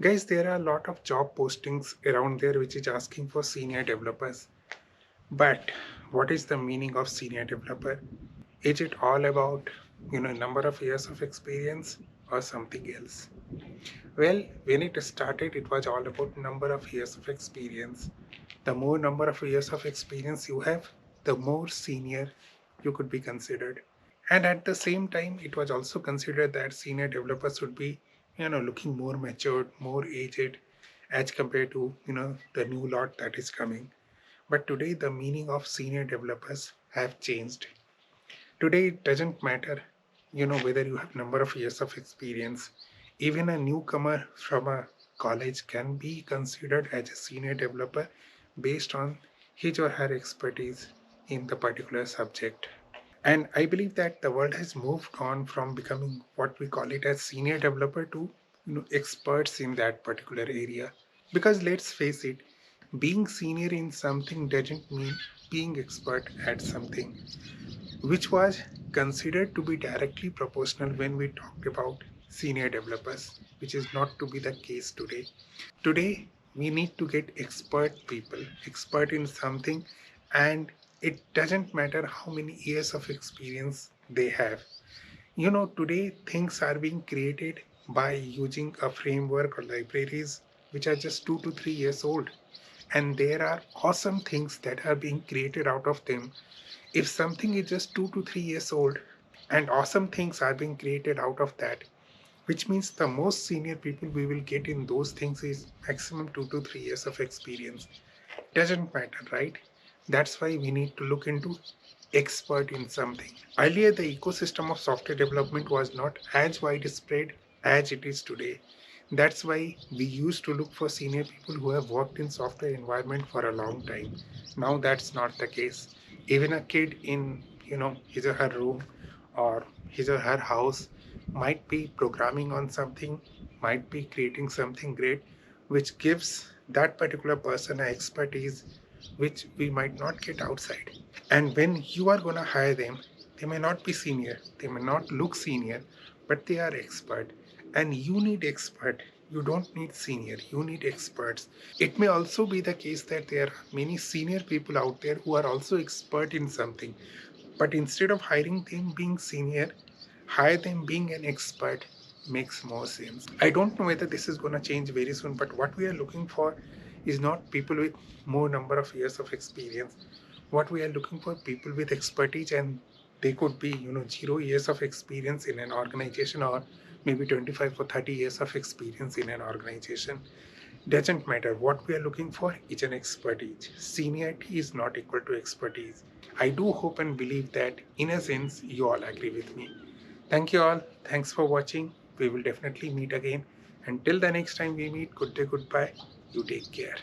Guys, there are a lot of job postings around there which is asking for senior developers. But what is the meaning of senior developer? Is it all about, number of years of experience or something else? Well, when it started, it was all about number of years of experience. The more number of years of experience you have, the more senior you could be considered. And at the same time, it was also considered that senior developers should be, looking more matured, more aged as compared to, the new lot that is coming. But today, the meaning of senior developers have changed. Today, it doesn't matter, whether you have number of years of experience. Even a newcomer from a college can be considered as a senior developer based on his or her expertise in the particular subject. And I believe that the world has moved on from becoming what we call it as senior developer to experts in that particular area. Because let's face it, being senior in something doesn't mean being expert at something, which was considered to be directly proportional when we talked about senior developers, which is not to be the case today. Today, we need to get expert people, expert in something, and it doesn't matter how many years of experience they have. Today things are being created by using a framework or libraries which are just 2 to 3 years old. And there are awesome things that are being created out of them. If something is just 2 to 3 years old and awesome things are being created out of that, which means the most senior people we will get in those things is maximum 2 to 3 years of experience. Doesn't matter, right? That's why we need to look into expert in something. Earlier, the ecosystem of software development was not as widespread as it is today. That's why we used to look for senior people who have worked in software environment for a long time. Now that's not the case. Even a kid in, his or her room or his or her house might be programming on something, might be creating something great, which gives that particular person an expertise which we might not get outside. And when you are going to hire them, they may not be senior, they may not look senior, but they are expert. And you need expert. You don't need senior, you need experts. It may also be the case that there are many senior people out there who are also expert in something. But instead of hiring them being senior, hire them being an expert makes more sense. I don't know whether this is going to change very soon, but what we are looking for is not people with more number of years of experience. What we are looking for people with expertise, and they could be 0 years of experience in an organization or maybe 25 or 30 years of experience in an organization. Doesn't matter. What we are looking for is an expertise. Seniority is not equal to expertise. I do hope and believe that in a sense you all agree with me. Thank you all. Thanks for watching. We will definitely meet again. Until the next time we meet, good day, goodbye. You take care.